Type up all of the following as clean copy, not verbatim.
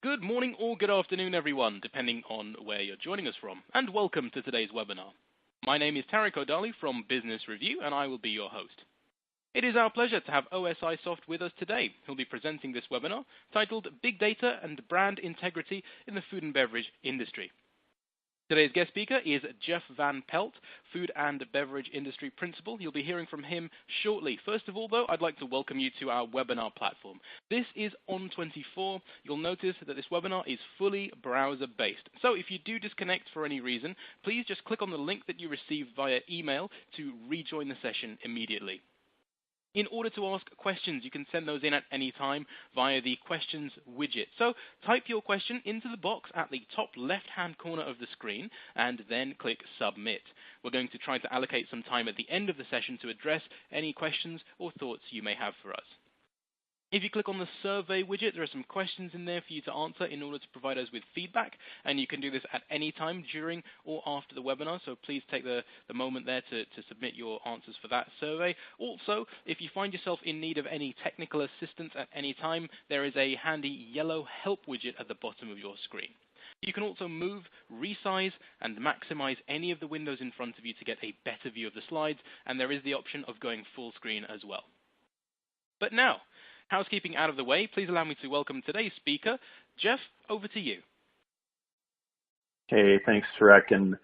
Good morning or good afternoon, everyone, depending on where you're joining us from, and welcome to today's webinar. My name is Tarek O'Dali from Business Review, and I will be your host. It is our pleasure to have OSIsoft with us today, who'll be presenting this webinar titled Big Data and Brand Integrity in the Food and Beverage Industry. Today's guest speaker is Jeff Van Pelt, Food and Beverage Industry Principal. You'll be hearing from him shortly. First of all, though, I'd like to welcome you to our webinar platform. This is On24. You'll notice that this webinar is fully browser-based. So if you do disconnect for any reason, please just click on the link that you received via email to rejoin the session immediately. In order to ask questions, you can send those in at any time via the questions widget. So type your question into the box at the top left-hand corner of the screen and then click Submit. We're going to try to allocate some time at the end of the session to address any questions or thoughts you may have for us. If you click on the survey widget, there are some questions in there for you to answer in order to provide us with feedback, and you can do this at any time during or after the webinar, so please take the moment there to submit your answers for that survey. Also, if you find yourself in need of any technical assistance at any time, there is a handy yellow help widget at the bottom of your screen. You can also move, resize, and maximize any of the windows in front of you to get a better view of the slides, and there is the option of going full screen as well. But now, housekeeping out of the way, please allow me to welcome today's speaker. Jeff, over to you. Hey, thanks, Tarek. And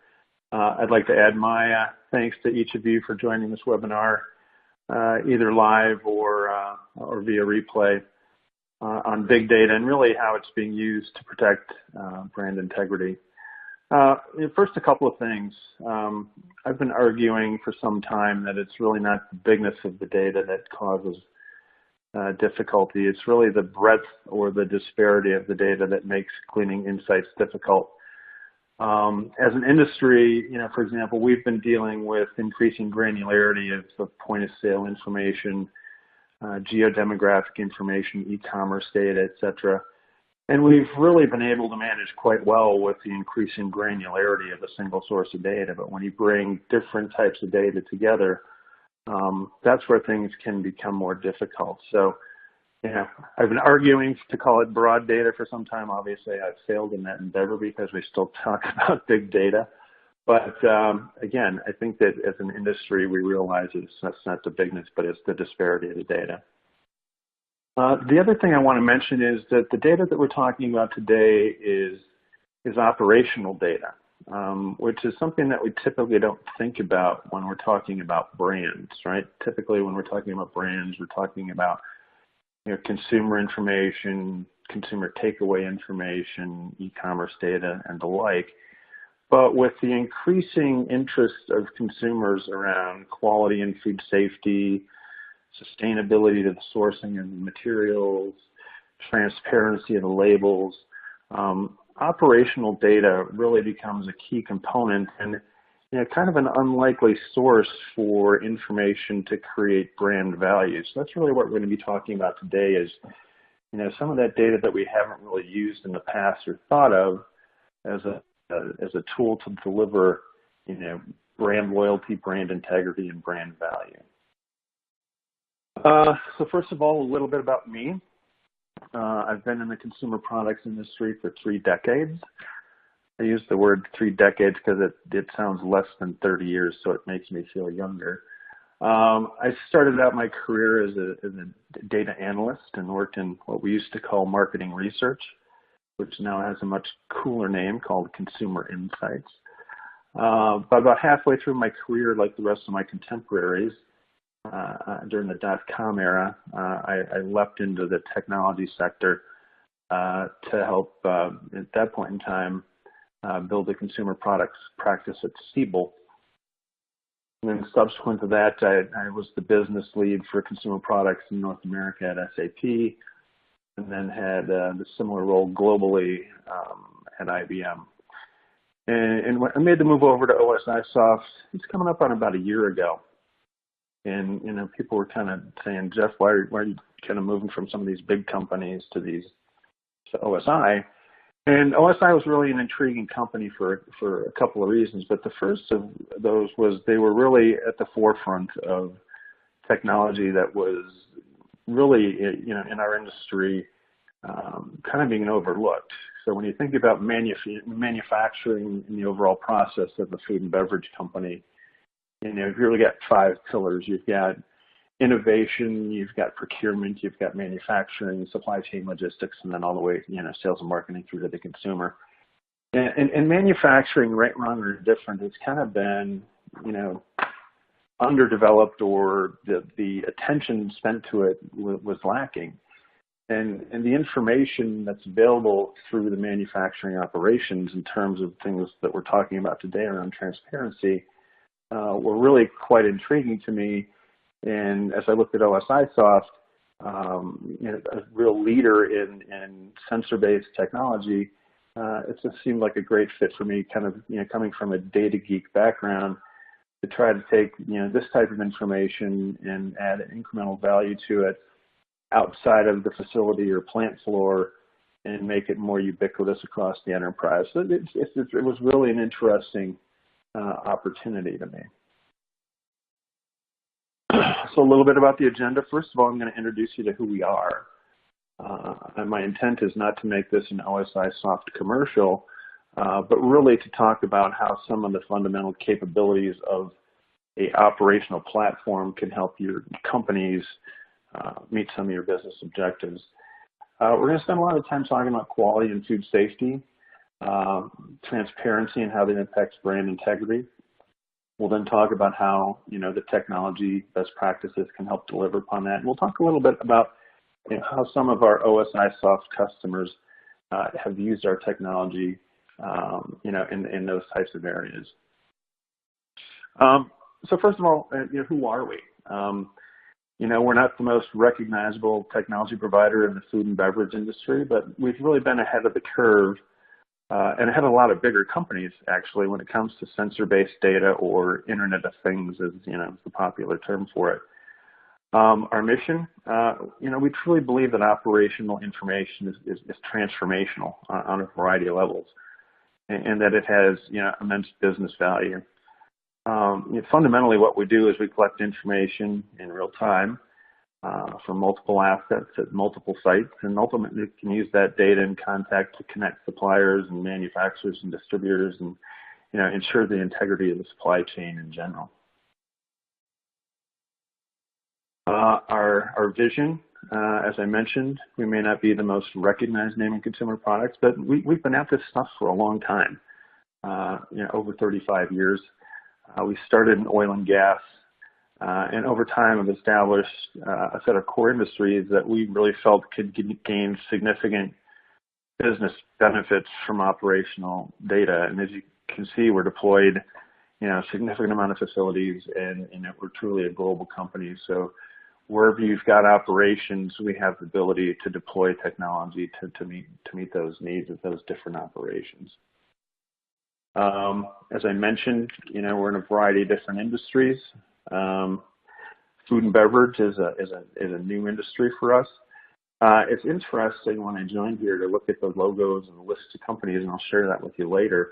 I'd like to add my thanks to each of you for joining this webinar, either live or via replay on big data and really how it's being used to protect brand integrity. First, a couple of things. I've been arguing for some time that it's really not the bigness of the data that causes difficulty. It's really the breadth or the disparity of the data that makes gleaning insights difficult. As an industry, for example, we've been dealing with increasing granularity of the point of sale information, geodemographic information, e-commerce data, et cetera. And we've really been able to manage quite well with the increasing granularity of a single source of data. But when you bring different types of data together, that's where things can become more difficult. So, I've been arguing to call it broad data for some time. Obviously, I've failed in that endeavor because we still talk about big data. But again, I think that as an industry, we realize that's not the bigness, but it's the disparity of the data. The other thing I want to mention is that the data that we're talking about today is operational data. Which is something that we typically don't think about when we're talking about brands, right? Typically, when we're talking about brands, we're talking about consumer information, consumer takeaway information, e-commerce data, and the like. But with the increasing interest of consumers around quality and food safety, sustainability to the sourcing of the materials, transparency of the labels, operational data really becomes a key component and kind of an unlikely source for information to create brand value. So that's really what we're going to be talking about today is, some of that data that we haven't really used in the past or thought of as a tool to deliver, brand loyalty, brand integrity, and brand value. So first of all, a little bit about me. I've been in the consumer products industry for 3 decades. I use the word 3 decades because it sounds less than 30 years, so it makes me feel younger. I started out my career as a data analyst and worked in what we used to call marketing research, which now has a much cooler name called consumer insights. But about halfway through my career, like the rest of my contemporaries, during the dot-com era, I leapt into the technology sector to help, at that point in time, build a consumer products practice at Siebel. And then subsequent to that, I was the business lead for consumer products in North America at SAP, and then had the similar role globally at IBM. And when I made the move over to OSIsoft, it's coming up on about a year ago. And, people were kind of saying, Jeff, why are you kind of moving from some of these big companies to OSI? And OSI was really an intriguing company for a couple of reasons. But the first of those was they were really at the forefront of technology that was really, in our industry, kind of being overlooked. So when you think about manufacturing in the overall process of a food and beverage company, you've really got 5 pillars. You've got innovation, you've got procurement, you've got manufacturing, supply chain logistics, and then all the way, sales and marketing through to the consumer. And manufacturing, right, wrong, or different, has kind of been, underdeveloped, or the attention spent to it was lacking. And the information that's available through the manufacturing operations in terms of things that we're talking about today around transparency were really quite intriguing to me. And as I looked at OSIsoft, a real leader in sensor-based technology, it just seemed like a great fit for me, kind of, coming from a data geek background, to try to take, this type of information and add incremental value to it outside of the facility or plant floor and make it more ubiquitous across the enterprise. So it was really an interesting opportunity to me. So a little bit about the agenda. First of all, I'm going to introduce you to who we are. And my intent is not to make this an OSIsoft commercial, but really to talk about how some of the fundamental capabilities of a operational platform can help your companies meet some of your business objectives. We're going to spend a lot of time talking about quality and food safety, transparency, and how that impacts brand integrity. We'll then talk about how, the technology best practices can help deliver upon that. And we'll talk a little bit about how some of our OSIsoft customers have used our technology, in those types of areas. So first of all, who are we? We're not the most recognizable technology provider in the food and beverage industry, but we've really been ahead of the curve and ahead of a lot of bigger companies, actually, when it comes to sensor-based data, or Internet of Things, as the popular term for it. Our mission, we truly believe that operational information is transformational on a variety of levels, and that it has immense business value. Fundamentally, what we do is we collect information in real time from multiple assets at multiple sites, and ultimately can use that data and contact to connect suppliers and manufacturers and distributors, and ensure the integrity of the supply chain in general. Our vision, as I mentioned, we may not be the most recognized name in consumer products, but we've been at this stuff for a long time, over 35 years. We started in oil and gas, and over time have established a set of core industries that we really felt could gain significant business benefits from operational data. And as you can see, we're deployed, a significant amount of facilities, and we're truly a global company. So wherever you've got operations, we have the ability to deploy technology to meet those needs of those different operations. As I mentioned, we're in a variety of different industries. Food and beverage is a new industry for us. It's interesting when I joined here to look at the logos and the lists of companies, and I'll share that with you later.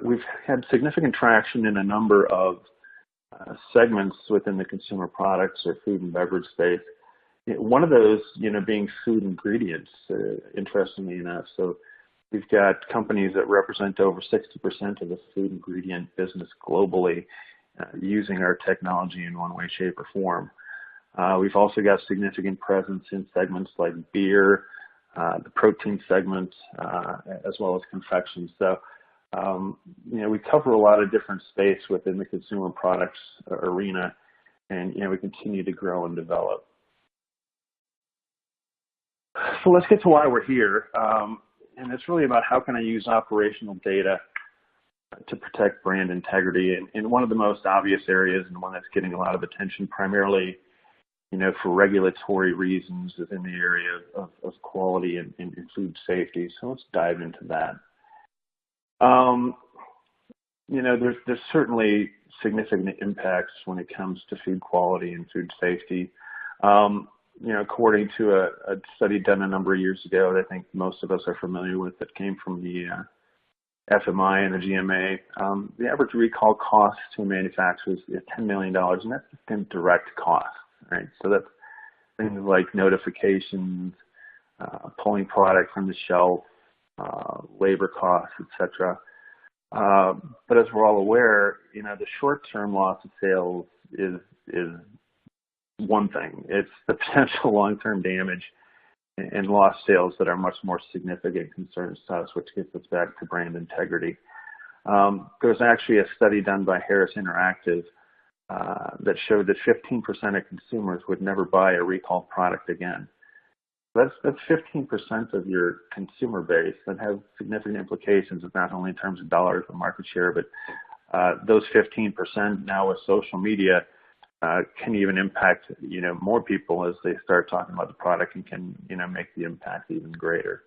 We've had significant traction in a number of segments within the consumer products or food and beverage space. One of those, being food ingredients, interestingly enough. So we've got companies that represent over 60% of the food ingredient business globally using our technology in one way, shape, or form. We've also got significant presence in segments like beer, the protein segment, as well as confections. So, we cover a lot of different space within the consumer products arena, and, we continue to grow and develop. So let's get to why we're here. And it's really about how can I use operational data to protect brand integrity. And one of the most obvious areas, and one that's getting a lot of attention primarily, for regulatory reasons, is in the area of quality and food safety. So let's dive into that. There's certainly significant impacts when it comes to food quality and food safety. According to a study done a number of years ago that I think most of us are familiar with, that came from the FMI and the GMA, the average recall cost to a manufacturer is $10 million, and that's in direct cost, right? So that's things like notifications, pulling product from the shelf, labor costs, etc. But as we're all aware, the short-term loss of sales is one thing. It's the potential long-term damage and lost sales that are much more significant concerns to us, which gets us back to brand integrity. There was actually a study done by Harris Interactive that showed that 15% of consumers would never buy a recalled product again. That's 15% of your consumer base that have significant implications, not only in terms of dollars of market share, but those 15% now with social media can even impact more people as they start talking about the product and can make the impact even greater.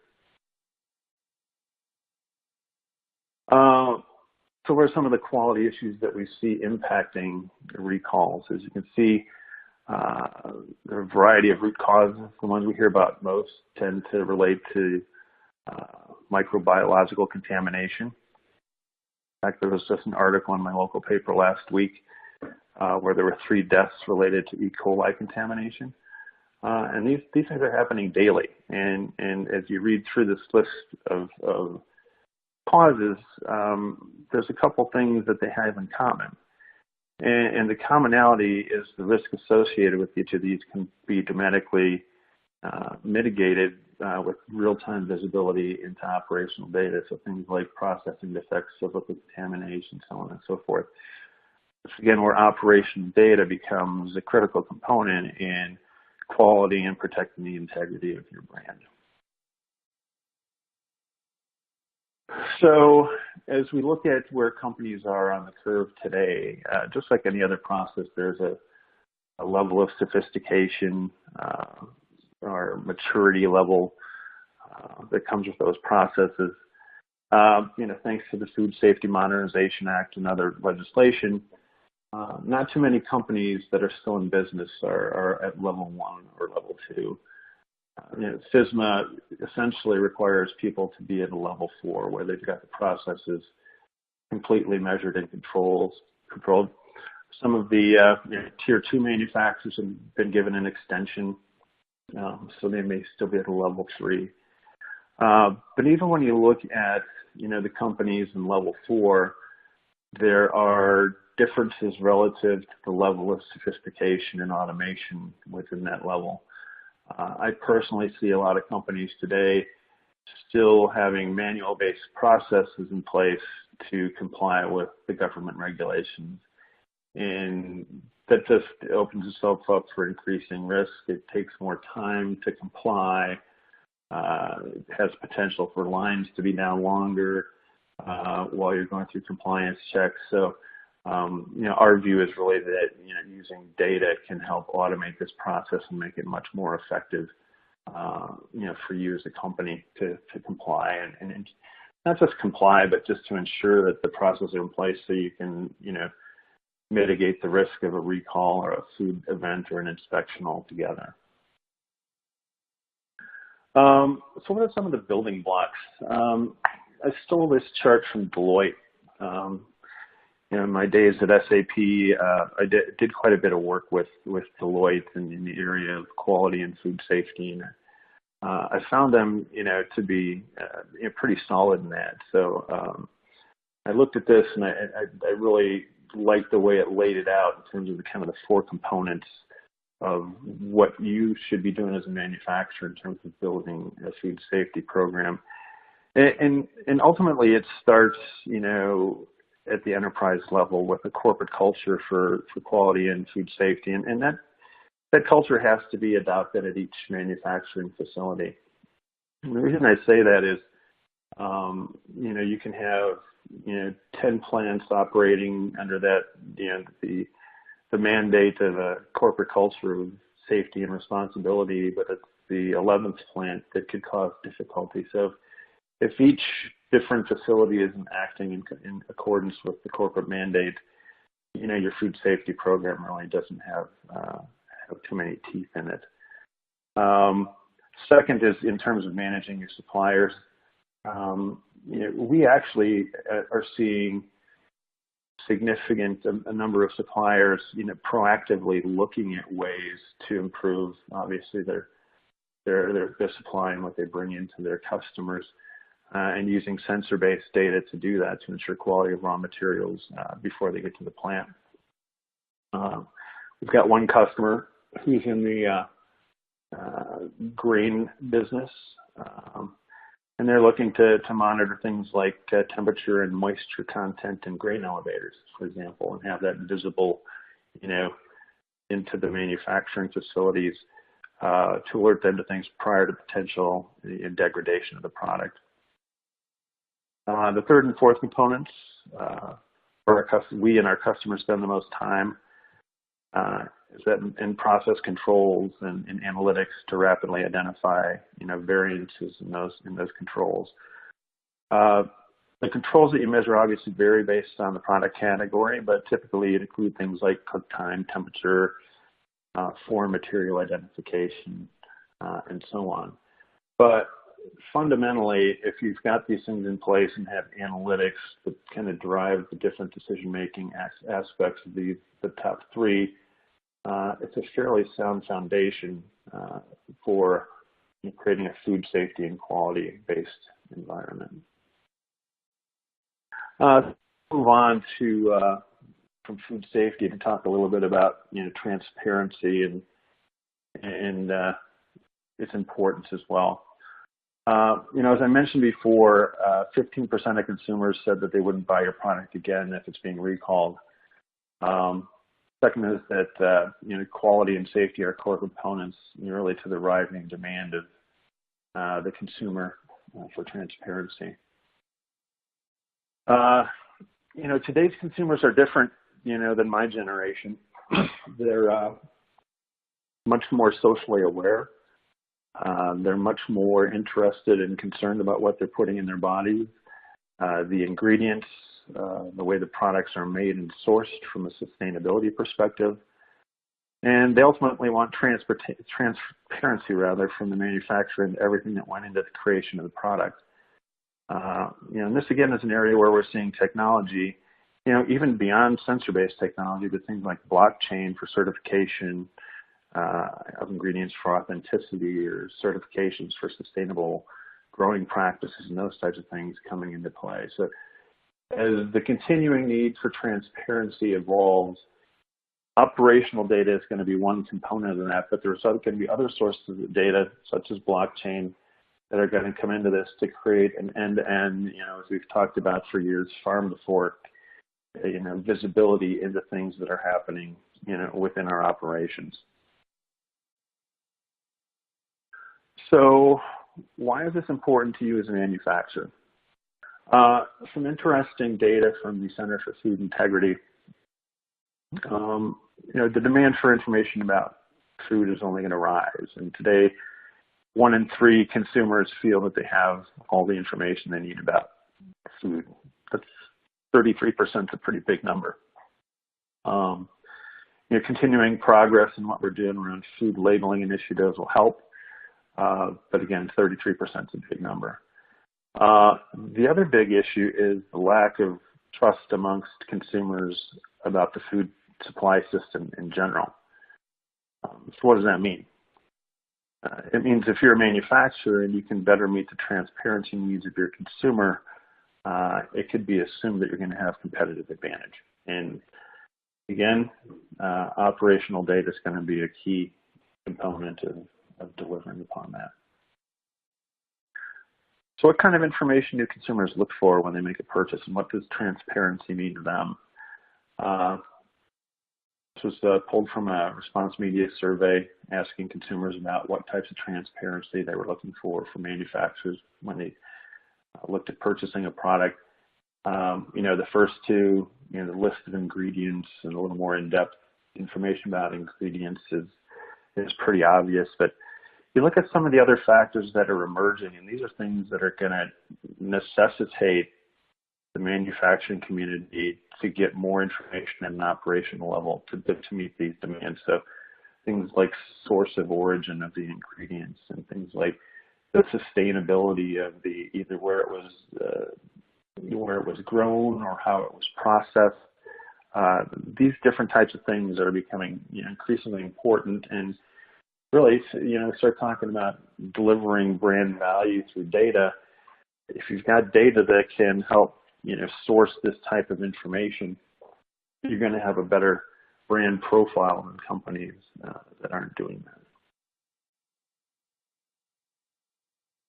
So what are some of the quality issues that we see impacting recalls? As you can see, there are a variety of root causes. The ones we hear about most tend to relate to microbiological contamination. In fact, there was just an article in my local paper last week where there were 3 deaths related to E. coli contamination. And these things are happening daily. And as you read through this list of causes, there's a couple things that they have in common. And the commonality is the risk associated with each of these can be dramatically mitigated with real-time visibility into operational data. So things like processing defects, cyclical contamination, so on and so forth. Which again, where operational data becomes a critical component in quality and protecting the integrity of your brand. So as we look at where companies are on the curve today, just like any other process, there's a level of sophistication or maturity level that comes with those processes. Thanks to the Food Safety Modernization Act and other legislation, not too many companies that are still in business are at level 1 or level 2. FSMA essentially requires people to be at a level 4, where they've got the processes completely measured and controlled. Some of the tier 2 manufacturers have been given an extension, so they may still be at a level 3. But even when you look at the companies in level 4, there are differences relative to the level of sophistication and automation within that level. I personally see a lot of companies today still having manual-based processes in place to comply with the government regulations. And that just opens itself up for increasing risk. It takes more time to comply. It has potential for lines to be down longer while you're going through compliance checks. So our view is really that using data can help automate this process and make it much more effective, for you as a company to comply and not just comply, but just to ensure that the processes are in place so you can mitigate the risk of a recall or a food event or an inspection altogether. So what are some of the building blocks? I stole this chart from Deloitte. In my days at SAP, I did quite a bit of work with Deloitte in the area of quality and food safety, and I found them, to be pretty solid in that. So I looked at this, and I really liked the way it laid it out in terms of the 4 components of what you should be doing as a manufacturer in terms of building a food safety program, and ultimately it starts, at the enterprise level with a corporate culture for quality and food safety. And that culture has to be adopted at each manufacturing facility. And the reason I say that is, you can have, 10 plants operating under that, the mandate of a corporate culture of safety and responsibility, but it's the 11th plant that could cause difficulty. So if each different facility isn't acting in accordance with the corporate mandate, your food safety program really doesn't have too many teeth in it. Second is in terms of managing your suppliers. We actually are seeing a number of suppliers, proactively looking at ways to improve, obviously, their they're supplying, what they bring into their customers, and using sensor-based data to do that to ensure quality of raw materials before they get to the plant. We've got one customer who's in the grain business, and they're looking to monitor things like temperature and moisture content in grain elevators, for example, and have that visible, into the manufacturing facilities to alert them to things prior to potential degradation of the product. The third and fourth components we and our customers spend the most time is that in process controls and in analytics to rapidly identify variances in those controls. The controls that you measure obviously vary based on the product category, but typically it include things like cook time, temperature, foreign material identification, and so on. But fundamentally, if you've got these things in place and have analytics that kind of drive the different decision-making aspects of the top three, it's a fairly sound foundation for creating a food safety and quality-based environment. Move on to from food safety to talk a little bit about transparency and its importance as well. As I mentioned before, 15% of consumers said that they wouldn't buy your product again if it's being recalled. Second is that quality and safety are core components really to the rising demand of the consumer for transparency. Today's consumers are different, than my generation. They're much more socially aware. They're much more interested and concerned about what they're putting in their bodies, the ingredients, the way the products are made and sourced from a sustainability perspective. And they ultimately want transparency from the manufacturer and everything that went into the creation of the product. And this again is an area where we're seeing technology, even beyond sensor-based technology, but things like blockchain for certification of ingredients for authenticity or certifications for sustainable growing practices and those types of things coming into play. So as the continuing need for transparency evolves, operational data is going to be one component of that, but there's going to be other sources of data, such as blockchain, that are going to come into this to create an end-to-end, as we've talked about for years, farm to fork, visibility into things that are happening, within our operations. So why is this important to you as a manufacturer? Some interesting data from the Center for Food Integrity. The demand for information about food is only going to rise, and today 1 in 3 consumers feel that they have all the information they need about food. That's 33%, a pretty big number. Continuing progress in what we're doing around food labeling initiatives will help, but again, 33% is a big number. The other big issue is the lack of trust amongst consumers about the food supply system in general. So what does that mean? It means if you're a manufacturer and you can better meet the transparency needs of your consumer, it could be assumed that you're going to have competitive advantage. And again, operational data is going to be a key component of delivering upon that. So what kind of information do consumers look for when they make a purchase, and what does transparency mean to them? This was pulled from a response media survey asking consumers about what types of transparency they were looking for manufacturers when they looked at purchasing a product. The first two, the list of ingredients and a little more in-depth information about ingredients is pretty obvious, but you look at some of the other factors that are emerging, and these are things that are going to necessitate the manufacturing community to get more information at an operational level to meet these demands. So things like source of origin of the ingredients and things like the sustainability of either where it was grown or how it was processed. These different types of things are becoming increasingly important, and really, start talking about delivering brand value through data. If you've got data that can help, source this type of information, you're going to have a better brand profile than companies that aren't doing that.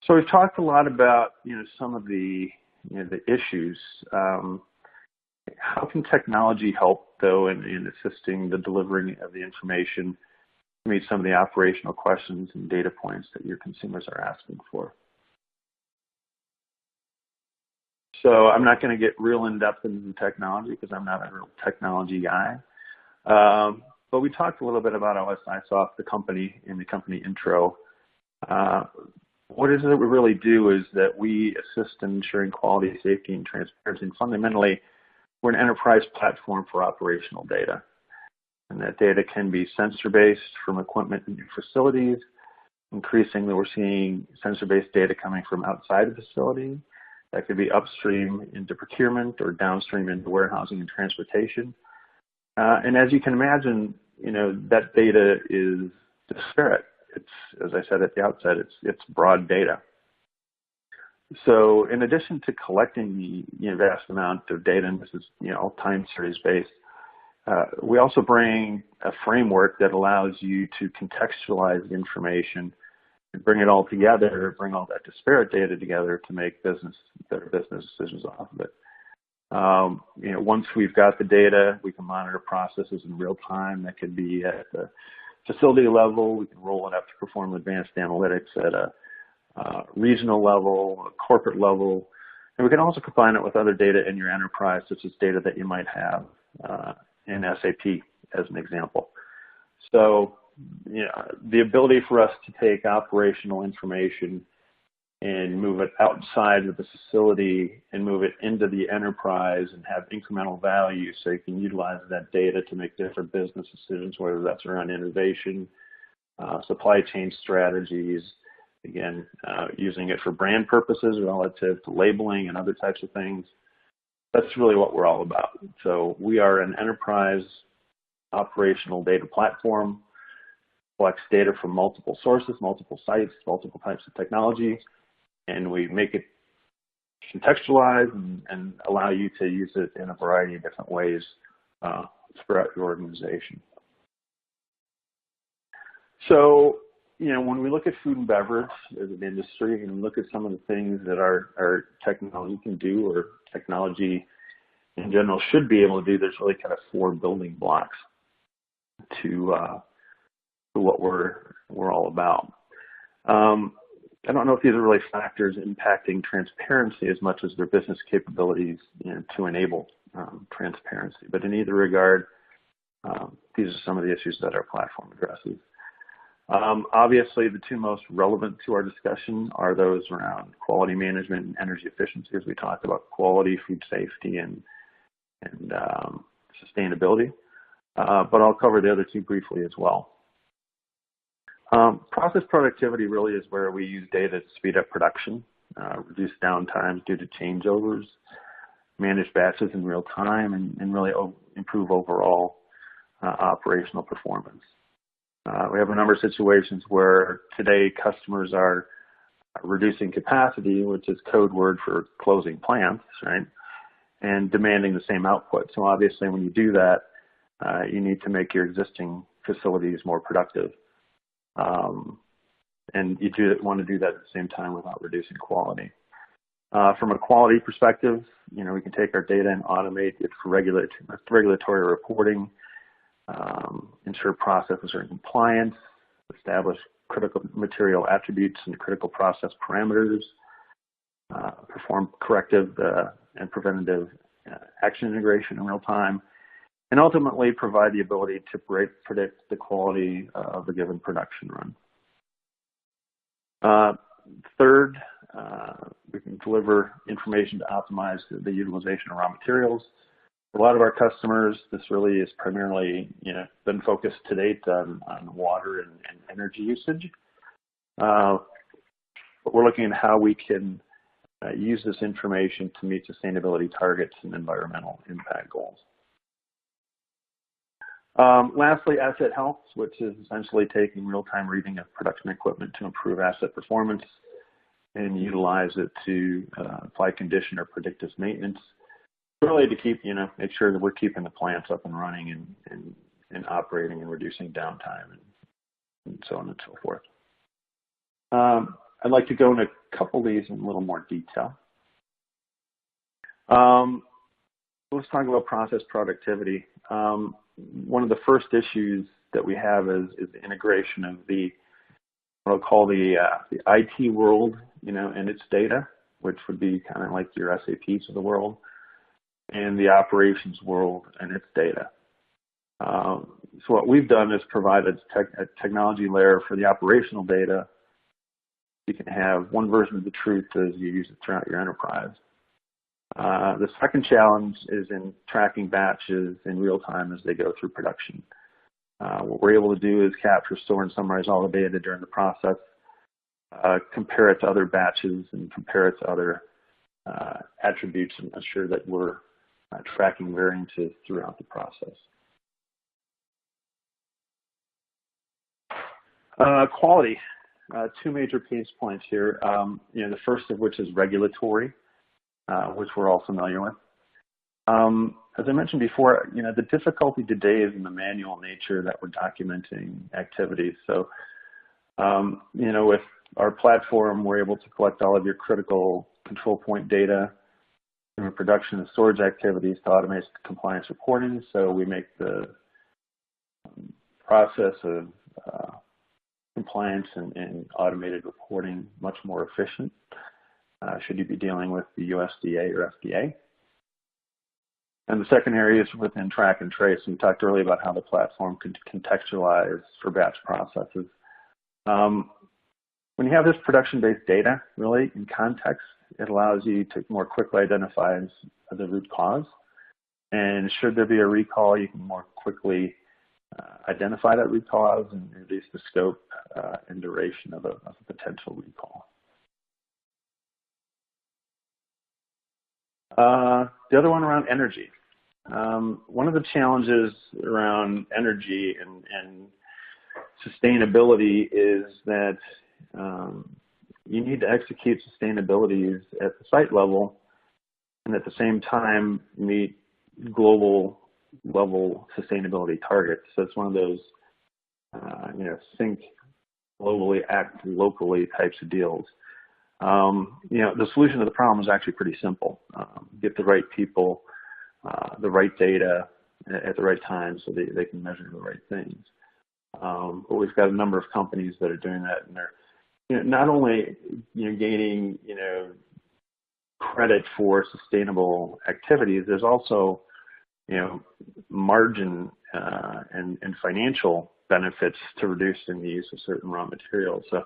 So we've talked a lot about, some of the, the issues. How can technology help, though, in assisting the delivery of the information to meet some of the operational questions and data points that your consumers are asking for? So I'm not going to get real in-depth into the technology because I'm not a real technology guy. But we talked a little bit about OSIsoft, the company, in the company intro. What it is that we really do is that we assist in ensuring quality, safety, and transparency. And fundamentally, we're an enterprise platform for operational data. And that data can be sensor-based from equipment in your facilities. Increasingly, we're seeing sensor-based data coming from outside the facility. That could be upstream into procurement or downstream into warehousing and transportation. And as you can imagine, that data is disparate. It's, as I said at the outset, it's broad data. So in addition to collecting the vast amount of data, and this is all time series based, we also bring a framework that allows you to contextualize the information and bring it all together, bring all that disparate data together to make better business decisions off of it. Once we've got the data, we can monitor processes in real time. That could be at the facility level. We can roll it up to perform advanced analytics at a regional level, a corporate level. And we can also combine it with other data in your enterprise, such as data that you might have in SAP, as an example. So, the ability for us to take operational information and move it outside of the facility and move it into the enterprise and have incremental value so you can utilize that data to make different business decisions, whether that's around innovation, supply chain strategies, again, using it for brand purposes relative to labeling and other types of things. That's really what we're all about. So we are an enterprise operational data platform, collects data from multiple sources, multiple sites, multiple types of technology, and we make it contextualized and allow you to use it in a variety of different ways throughout your organization. So, when we look at food and beverage as an industry and look at some of the things that our technology can do, or technology in general should be able to do, there's really kind of 4 building blocks to what we're all about. I don't know if these are really factors impacting transparency as much as their business capabilities to enable transparency. But in either regard, these are some of the issues that our platform addresses. Obviously, the 2 most relevant to our discussion are those around quality management and energy efficiency, as we talked about quality, food safety, and sustainability. But I'll cover the other 2 briefly as well. Process productivity really is where we use data to speed up production, reduce downtime due to changeovers, manage batches in real time, and really improve overall operational performance. We have a number of situations where today customers are reducing capacity, which is code word for closing plants, right, and demanding the same output. So obviously when you do that, you need to make your existing facilities more productive. And you want to do that at the same time without reducing quality. From a quality perspective, we can take our data and automate it for regulatory reporting, ensure processes are in compliance, establish critical material attributes and critical process parameters, perform corrective and preventative action integration in real time, and ultimately provide the ability to predict the quality of a given production run. Third, we can deliver information to optimize the utilization of raw materials. For a lot of our customers, this really is primarily been focused to date on water and energy usage. But we're looking at how we can use this information to meet sustainability targets and environmental impact goals. Lastly, Acet Health, which is essentially taking real-time reading of production equipment to improve asset performance and utilize it to apply condition or predictive maintenance, really to keep, make sure that we're keeping the plants up and running and operating and reducing downtime and so on and so forth. I'd like to go into a couple of these in a little more detail. Let's talk about process productivity. One of the first issues that we have is the integration of what I'll call the IT world, and its data, which would be kind of like your SAPs of the world, and the operations world and its data. So what we've done is provided a technology layer for the operational data. You can have one version of the truth as you use it throughout your enterprise. The second challenge is in tracking batches in real time as they go through production. What we're able to do is capture, store, and summarize all the data during the process, compare it to other batches, and compare it to other attributes, and ensure that we're tracking variances throughout the process. Quality. Two major pain points here. The first of which is regulatory, which we're all familiar with. As I mentioned before, the difficulty today is in the manual nature that we're documenting activities. So, with our platform, we're able to collect all of your critical control point data from production and storage activities to automate compliance reporting. So we make the process of compliance and automated reporting much more efficient. Should you be dealing with the USDA or FDA. And the second area is within track and trace. We talked earlier about how the platform could contextualize for batch processes. When you have this production-based data, really, in context, it allows you to more quickly identify the root cause. And should there be a recall, you can more quickly identify that root cause and reduce the scope and duration of a potential recall. The other one around energy. One of the challenges around energy and sustainability is that you need to execute sustainability at the site level and at the same time meet global level sustainability targets. So it's one of those, think globally, act locally types of deals. The solution to the problem is actually pretty simple. Get the right people, the right data at the right time so they can measure the right things. But we've got a number of companies that are doing that, and they're not only gaining credit for sustainable activities, there's also margin and financial benefits to reducing the use of certain raw materials. So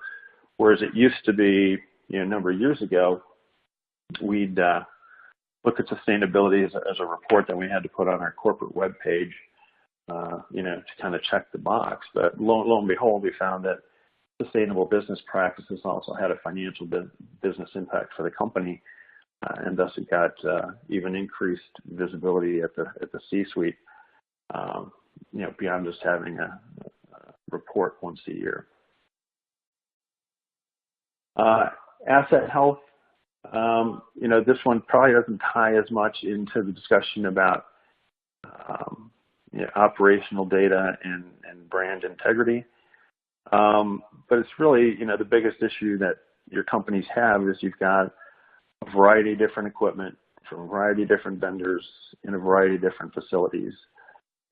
whereas it used to be a number of years ago, we'd look at sustainability as a report that we had to put on our corporate webpage, to kind of check the box. But lo and behold, we found that sustainable business practices also had a financial business impact for the company, and thus it got even increased visibility at the C-suite, beyond just having a report once a year. Acet Health, this one probably doesn't tie as much into the discussion about operational data and brand integrity. But it's really, the biggest issue that your companies have is you've got a variety of different equipment from a variety of different vendors in a variety of different facilities.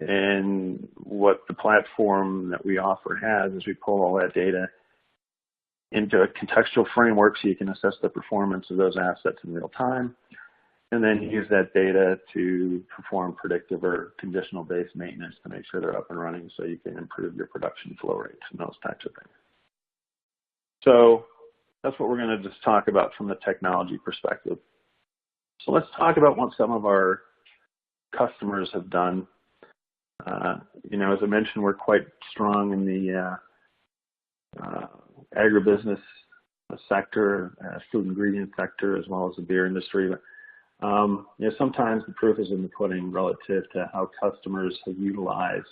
And what the platform that we offer has is we pull all that data into a contextual framework so you can assess the performance of those assets in real time, and then use that data to perform predictive or conditional-based maintenance to make sure they're up and running so you can improve your production flow rates and those types of things. So that's what we're going to just talk about from the technology perspective. So let's talk about what some of our customers have done. As I mentioned, we're quite strong in the agribusiness sector, food ingredient sector, as well as the beer industry. But, sometimes the proof is in the pudding relative to how customers have utilized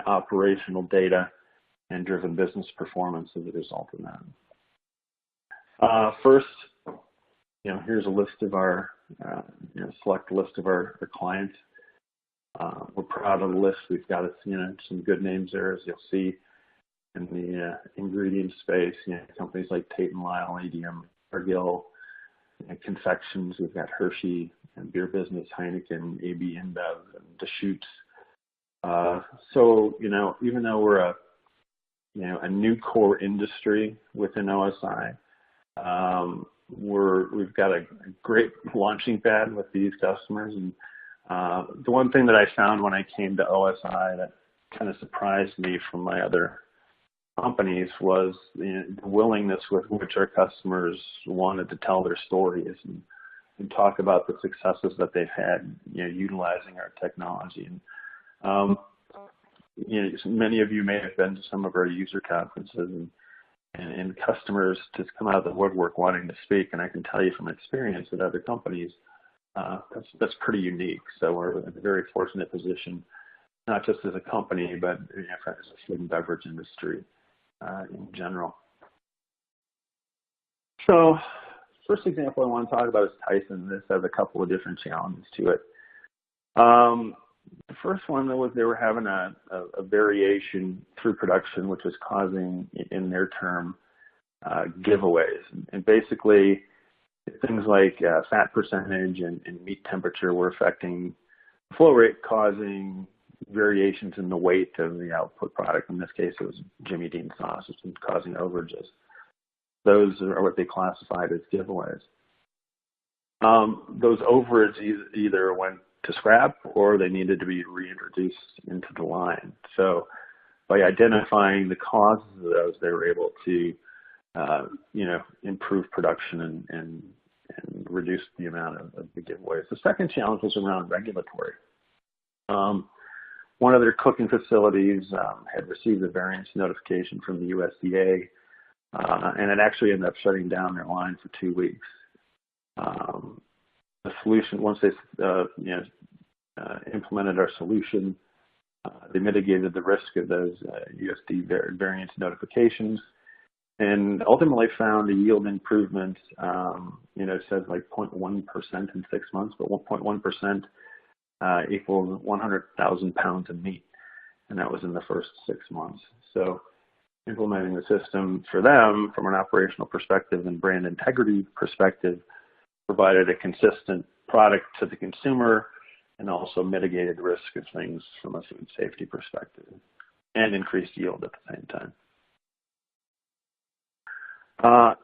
operational data and driven business performance as a result of that. First, here's a list of our, select list of our clients. We're proud of the list. We've got some good names there, as you'll see in the ingredient space. Companies like Tate & Lyle, ADM, Cargill, confections. We've got Hershey, and beer business, Heineken, AB InBev, and Deschutes. So even though we're a new core industry within OSI, we've got a great launching pad with these customers. And the one thing that I found when I came to OSI that kind of surprised me from my other companies was the willingness with which our customers wanted to tell their stories and talk about the successes that they've had utilizing our technology. And many of you may have been to some of our user conferences, and customers just come out of the woodwork wanting to speak. And I can tell you from experience at other companies, that's pretty unique. So we're in a very fortunate position, not just as a company, but as a food and beverage industry in general. So first example I want to talk about is Tyson. This has a couple of different challenges to it. The first one was they were having a variation through production, which was causing, in their term, giveaways. And basically, things like fat percentage and meat temperature were affecting flow rate, causing variations in the weight of the output product. In this case, it was Jimmy Dean sauce, which was causing overages. Those are what they classified as giveaways. Those overages either went to scrap or they needed to be reintroduced into the line. So by identifying the causes of those, they were able to, improve production and reduce the amount of the giveaways. The second challenge was around regulatory. One of their cooking facilities had received a variance notification from the USDA, and it actually ended up shutting down their line for 2 weeks. The solution, once they implemented our solution, they mitigated the risk of those USD variance notifications, and ultimately found a yield improvement. It says like 0.1% in 6 months, but 1.1% equals 100,000 pounds of meat, and that was in the first 6 months. So implementing the system for them from an operational perspective and brand integrity perspective provided a consistent product to the consumer and also mitigated risk of things from a food safety perspective and increased yield at the same time.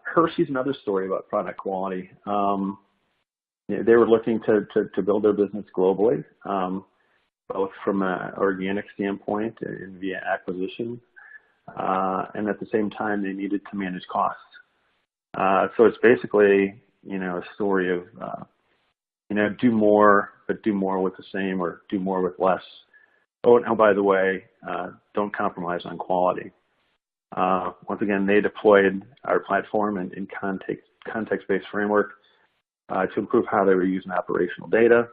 Hershey's another story about product quality. They were looking to build their business globally, both from an organic standpoint and via acquisition, and at the same time they needed to manage costs. So it's basically a story of do more, but do more with the same, or do more with less. Oh, and by the way, don't compromise on quality. Once again, they deployed our platform in context-based framework to improve how they were using operational data.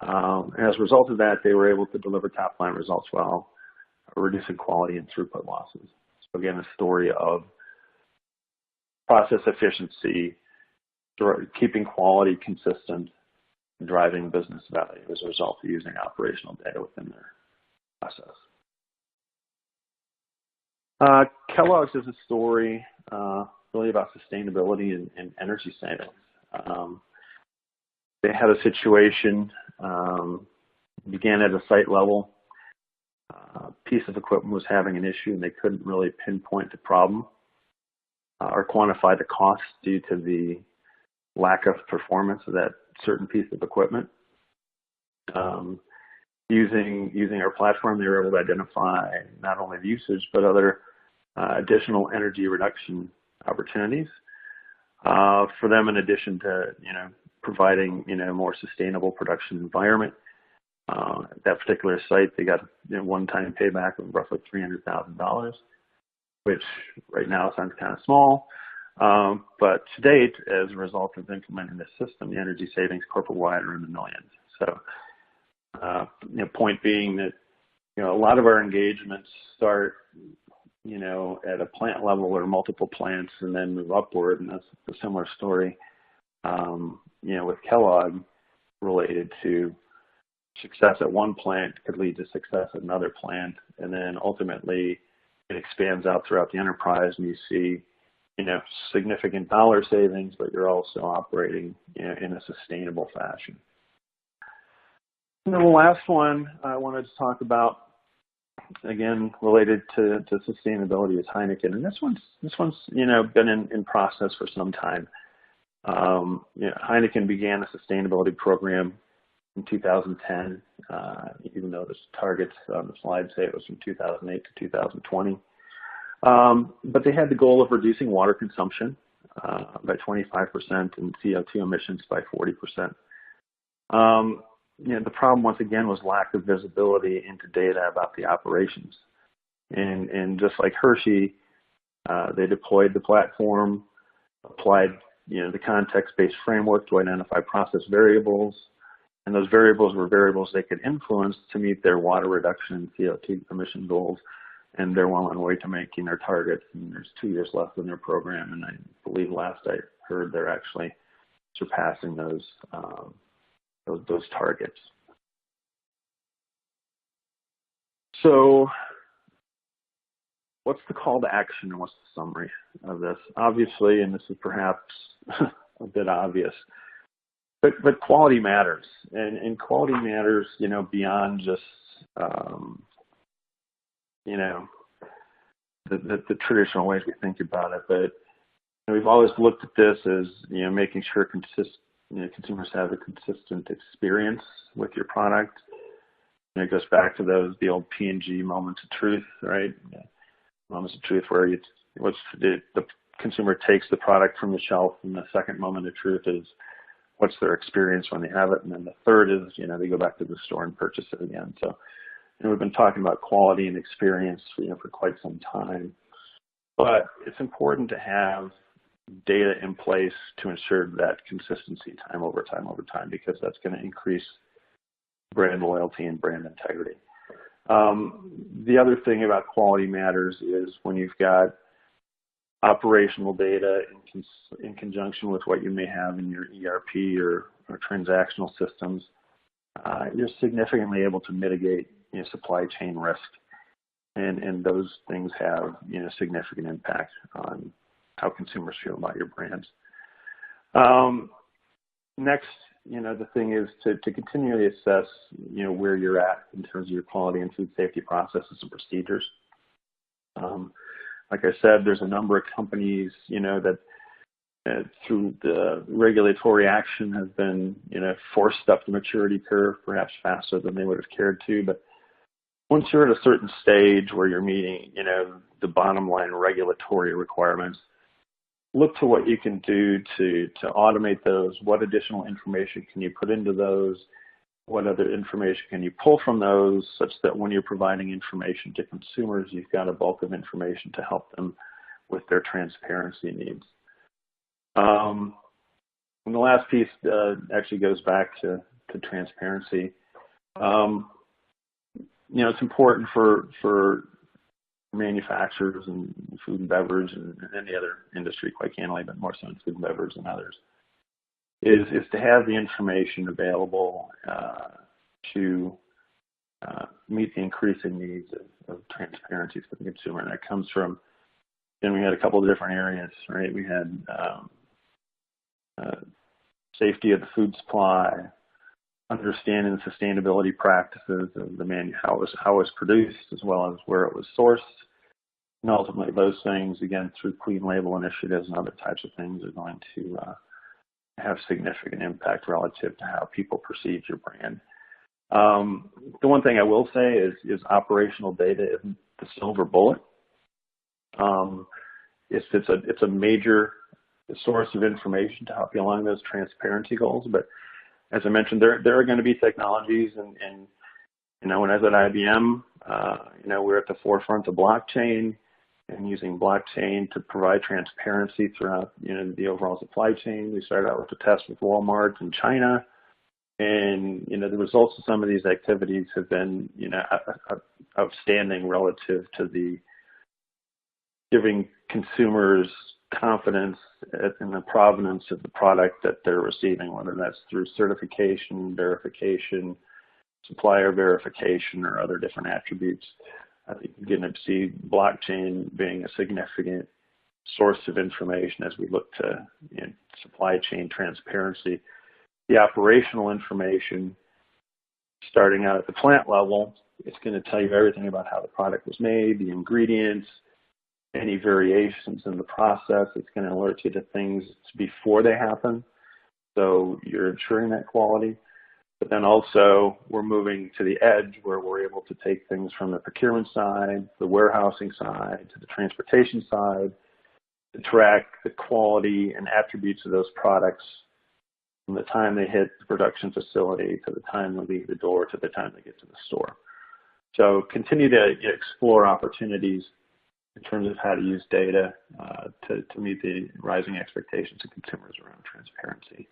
And as a result of that, they were able to deliver top-line results while reducing quality and throughput losses. So again, a story of process efficiency, keeping quality consistent, and driving business value as a result of using operational data within their process. Kellogg's is a story really about sustainability and energy savings. They had a situation, began at a site level. A piece of equipment was having an issue and they couldn't really pinpoint the problem or quantify the cost due to the lack of performance of that certain piece of equipment. Using our platform, they were able to identify not only the usage, but other additional energy reduction opportunities for them, in addition to providing a more sustainable production environment. At that particular site, they got one-time payback of roughly $300,000, which right now sounds kind of small, but to date, as a result of implementing this system, the energy savings corporate-wide are in the millions. So, point being that a lot of our engagements start, at a plant level or multiple plants and then move upward, and that's a similar story, with Kellogg related to success at one plant could lead to success at another plant, and then ultimately it expands out throughout the enterprise, and you see, significant dollar savings, but you're also operating in a sustainable fashion. And then the last one I wanted to talk about, again, related to sustainability, is Heineken, and this one's been in process for some time. Heineken began a sustainability program in 2010, even though the targets on the slide say it was from 2008 to 2020. But they had the goal of reducing water consumption by 25% and CO2 emissions by 40%. The problem, once again, was lack of visibility into data about the operations. And just like Hershey, they deployed the platform, applied the context-based framework to identify process variables, and those variables were variables they could influence to meet their water reduction and CO2 emission goals, and they're well on their way to making their targets, and there's 2 years left in their program, and I believe last I heard they're actually surpassing those targets. So what's the call to action, and what's the summary of this? Obviously, and this is perhaps a bit obvious, but quality matters, and quality matters, beyond just, the traditional ways we think about it. But we've always looked at this as, making sure consumers have a consistent experience with your product. And it goes back to the old P&G moments of truth, right? Moments of truth where the consumer takes the product from the shelf, and the second moment of truth is what's their experience when they have it, and then the third is, they go back to the store and purchase it again. So, we've been talking about quality and experience, for quite some time. But it's important to have data in place to ensure that consistency time over time, because that's going to increase brand loyalty and brand integrity. The other thing about quality matters is when you've got operational data in conjunction with what you may have in your ERP or transactional systems, you're significantly able to mitigate supply chain risk, and those things have significant impact on how consumers feel about your brands. Next, the thing is to continually assess where you're at in terms of your quality and food safety processes and procedures. Like I said, there's a number of companies that through the regulatory action have been forced up the maturity curve, perhaps faster than they would have cared to. But once you're at a certain stage where you're meeting the bottom line regulatory requirements, look to what you can do to automate those. What additional information can you put into those? What other information can you pull from those, such that when you're providing information to consumers, you've got a bulk of information to help them with their transparency needs. And the last piece actually goes back to transparency. It's important for manufacturers and food and beverage and any other industry, quite candidly, but more so in food and beverage than others, is to have the information available to meet the increasing needs of transparency for the consumer. And that comes from, we had a couple of different areas, right? We had safety of the food supply, understanding the sustainability practices of the how it was produced, as well as where it was sourced. And ultimately, those things, again, through clean label initiatives and other types of things, are going to have significant impact relative to how people perceive your brand. The one thing I will say is operational data isn't the silver bullet. It's a major source of information to help you along those transparency goals. But as I mentioned, there are going to be technologies, and when I was at IBM, we're at the forefront of blockchain and using blockchain to provide transparency throughout the overall supply chain. We started out with a test with Walmart in China. And, the results of some of these activities have been, outstanding relative to the giving consumers confidence in the provenance of the product that they're receiving, whether that's through certification, verification, supplier verification, or other different attributes. I think you're going to see blockchain being a significant source of information as we look to supply chain transparency. The operational information, starting out at the plant level, it's going to tell you everything about how the product was made, the ingredients, any variations in the process. It's going to alert you to things before they happen, so you're ensuring that quality. But then also, we're moving to the edge where we're able to take things from the procurement side, the warehousing side, to the transportation side, to track the quality and attributes of those products from the time they hit the production facility to the time they leave the door to the time they get to the store. So continue to explore opportunities in terms of how to use data to meet the rising expectations of consumers around transparency.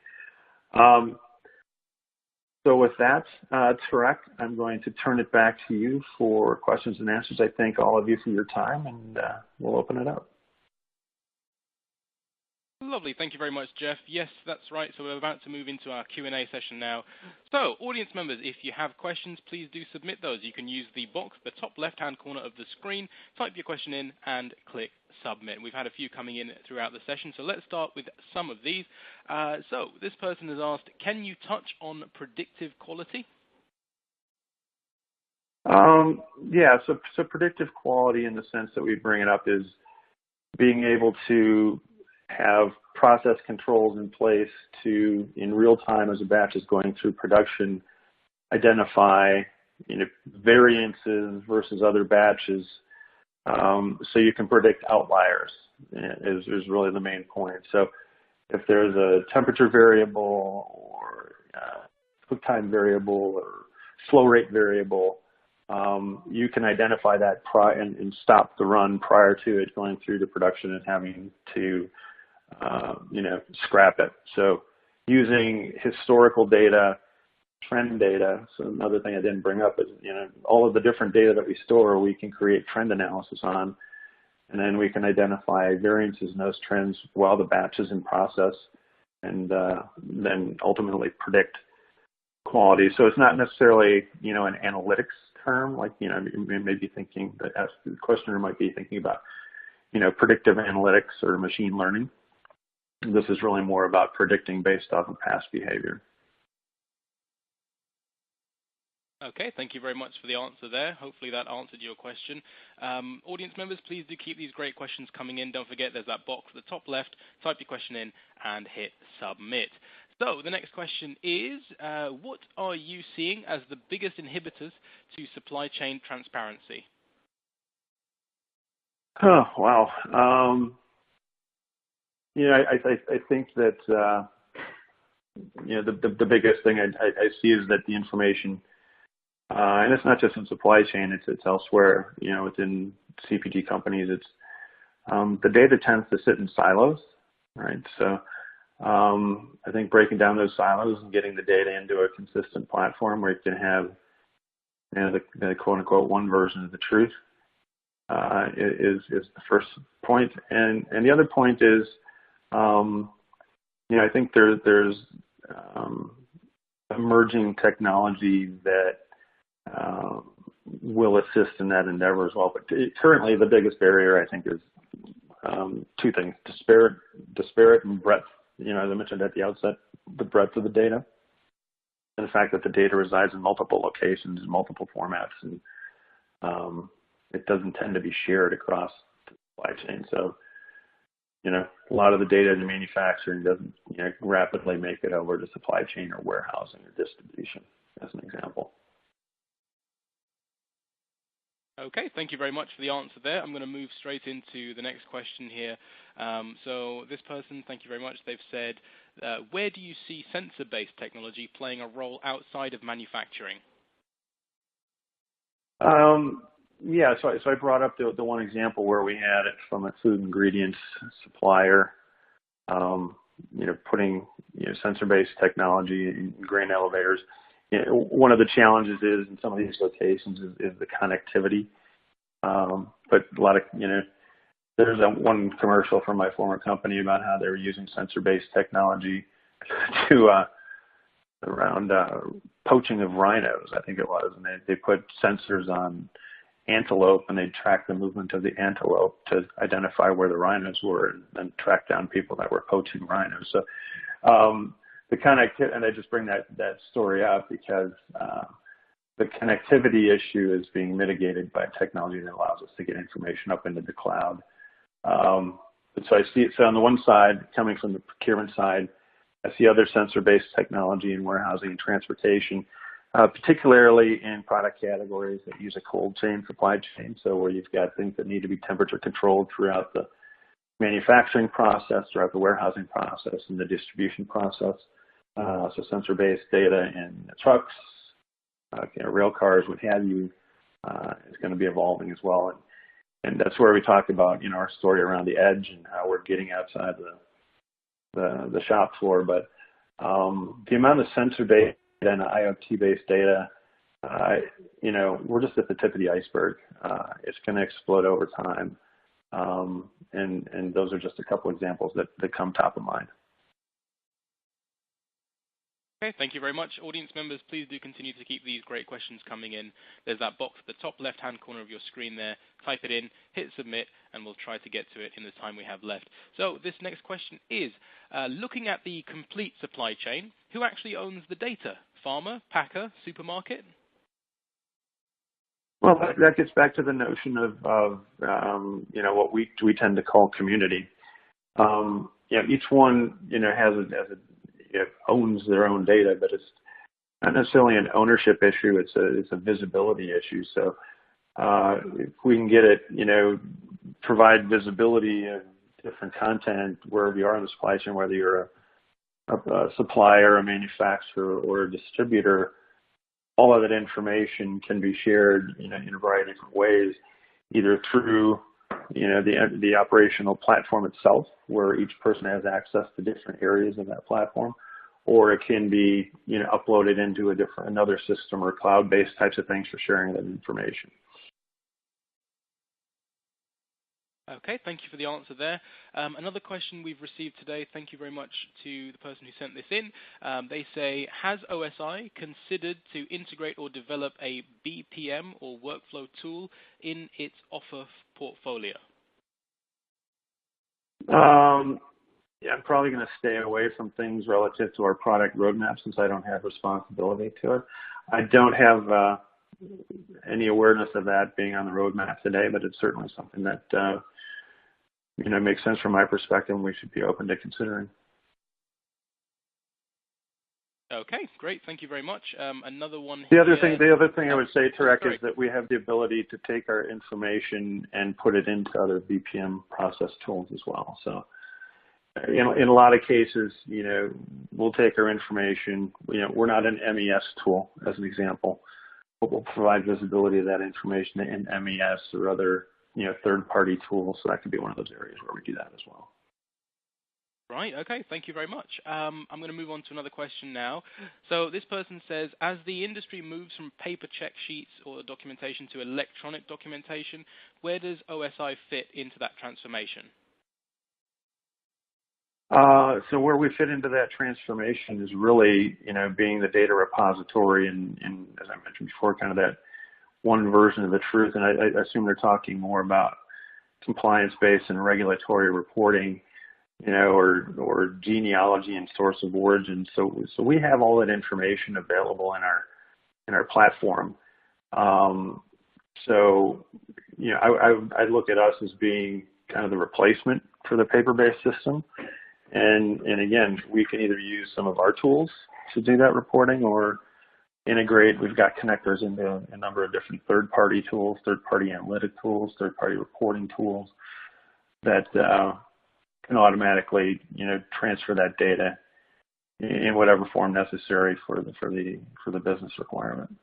So with that, Tarek, I'm going to turn it back to you for questions and answers. I thank all of you for your time, and we'll open it up. Lovely. Thank you very much, Jeff. Yes, that's right. So we're about to move into our Q&A session now. So, audience members, if you have questions, please do submit those. You can use the box at the top left-hand corner of the screen, type your question in, and click submit. We've had a few coming in throughout the session, so let's start with some of these. So this person has asked, can you touch on predictive quality? Yeah, so predictive quality in the sense that we bring it up is being able to have process controls in place to, in real time as a batch is going through production, identify variances versus other batches, so you can predict outliers is really the main point. So if there's a temperature variable or cook time variable or flow rate variable, you can identify that and stop the run prior to it going through to production and having to scrap it. So using historical data, trend data. So another thing I didn't bring up is, all of the different data that we store, we can create trend analysis on, and then we can identify variances in those trends while the batch is in process, and then ultimately predict quality. So it's not necessarily, an analytics term, like, you may be thinking, the questioner might be thinking about, predictive analytics or machine learning. This is really more about predicting based off of past behavior. Okay, thank you very much for the answer there. Hopefully that answered your question. Audience members, please do keep these great questions coming in. Don't forget there's that box at the top left. Type your question in and hit submit. So the next question is, what are you seeing as the biggest inhibitors to supply chain transparency? Oh, wow. I think that the biggest thing I see is that the information, and it's not just in supply chain, it's elsewhere. Within CPG companies, it's the data tends to sit in silos, right? So I think breaking down those silos and getting the data into a consistent platform where you can have the quote unquote one version of the truth is the first point, and the other point is. I think there's emerging technology that will assist in that endeavor as well. But currently, the biggest barrier, I think, is two things: disparate and breadth. As I mentioned at the outset, the breadth of the data, and the fact that the data resides in multiple locations, in multiple formats, and it doesn't tend to be shared across the supply chain. So. A lot of the data in manufacturing doesn't rapidly make it over to supply chain or warehousing or distribution, as an example. Okay, thank you very much for the answer there. I'm going to move straight into the next question here. So this person, thank you very much. They've said, where do you see sensor-based technology playing a role outside of manufacturing? Yeah, so I brought up the one example where we had it from a food ingredients supplier. putting sensor-based technology in grain elevators. One of the challenges is in some of these locations is the connectivity. But a lot of there's one commercial from my former company about how they were using sensor-based technology to around poaching of rhinos, I think it was, and they put sensors on antelope and they'd track the movement of the antelope to identify where the rhinos were and then track down people that were poaching rhinos. So the connectivity, and I just bring that story up because the connectivity issue is being mitigated by technology that allows us to get information up into the cloud. So I see it. So on the one side, coming from the procurement side, I see other sensor-based technology in warehousing and transportation, particularly in product categories that use a cold chain supply chain. So where you've got things that need to be temperature controlled throughout the manufacturing process, throughout the warehousing process, and the distribution process. So sensor-based data in trucks, rail cars, what have you, is going to be evolving as well. And that's where we talk about, our story around the edge and how we're getting outside the shop floor. But the amount of sensor-based and IoT-based data, we're just at the tip of the iceberg. It's going to explode over time. And those are just a couple examples that come top of mind. Okay, thank you very much. Audience members, please do continue to keep these great questions coming in. There's that box at the top left-hand corner of your screen there. Type it in, hit submit, and we'll try to get to it in the time we have left. So this next question is, looking at the complete supply chain, who actually owns the data? Farmer, packer, supermarket? Well, that gets back to the notion of what we tend to call community. Each one, owns their own data, but it's not necessarily an ownership issue. It's a visibility issue. So if we can get it, provide visibility of different content wherever you are in the supply chain, whether you're a supplier, a manufacturer, or a distributor, all of that information can be shared in a variety of different ways, either through the operational platform itself, where each person has access to different areas of that platform, or it can be uploaded into another system or cloud-based types of things for sharing that information. Okay, thank you for the answer there. Another question we've received today, thank you very much to the person who sent this in. They say, has OSI considered to integrate or develop a BPM or workflow tool in its offer portfolio? I'm probably going to stay away from things relative to our product roadmap since I don't have responsibility to it. I don't have any awareness of that being on the roadmap today, but it's certainly something that makes sense from my perspective and we should be open to considering. Okay, great. Thank you very much. Another one. The other thing I would say, Tarek, is that we have the ability to take our information and put it into other BPM process tools as well. So, in a lot of cases, we'll take our information. We're not an MES tool, as an example, but we'll provide visibility of that information in MES or other third-party tools. So that could be one of those areas where we do that as well. Right, okay, thank you very much. I'm going to move on to another question now. So this person says, as the industry moves from paper check sheets or documentation to electronic documentation, where does OSI fit into that transformation? So where we fit into that transformation is really, being the data repository and as I mentioned before, kind of that one version of the truth. And I assume they're talking more about compliance-based and regulatory reporting, or genealogy and source of origin. So we have all that information available in our platform. So I look at us as being kind of the replacement for the paper-based system. And again, we can either use some of our tools to do that reporting or integrate. We've got connectors into a number of different third-party tools, third-party analytic tools, third-party reporting tools that can automatically, transfer that data in whatever form necessary for the business requirement.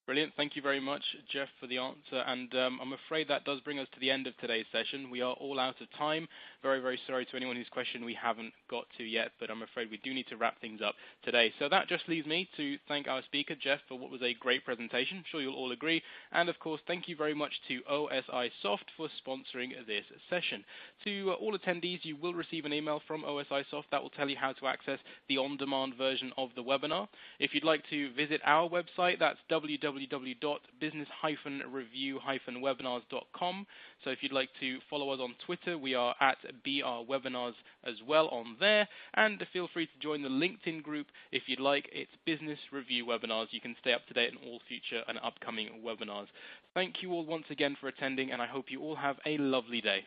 Brilliant. Thank you very much, Jeff, for the answer. And I'm afraid that does bring us to the end of today's session. We are all out of time. Very, very sorry to anyone whose question we haven't got to yet, but I'm afraid we do need to wrap things up today. So that just leaves me to thank our speaker, Jeff, for what was a great presentation. I'm sure you'll all agree. And, of course, thank you very much to OSIsoft for sponsoring this session. To all attendees, you will receive an email from OSIsoft that will tell you how to access the on-demand version of the webinar. If you'd like to visit our website, that's www.business-review-webinars.com. So if you'd like to follow us on Twitter, we are at BRWebinars as well on there. And feel free to join the LinkedIn group if you'd like. It's Business Review Webinars. You can stay up to date on all future and upcoming webinars. Thank you all once again for attending, and I hope you all have a lovely day.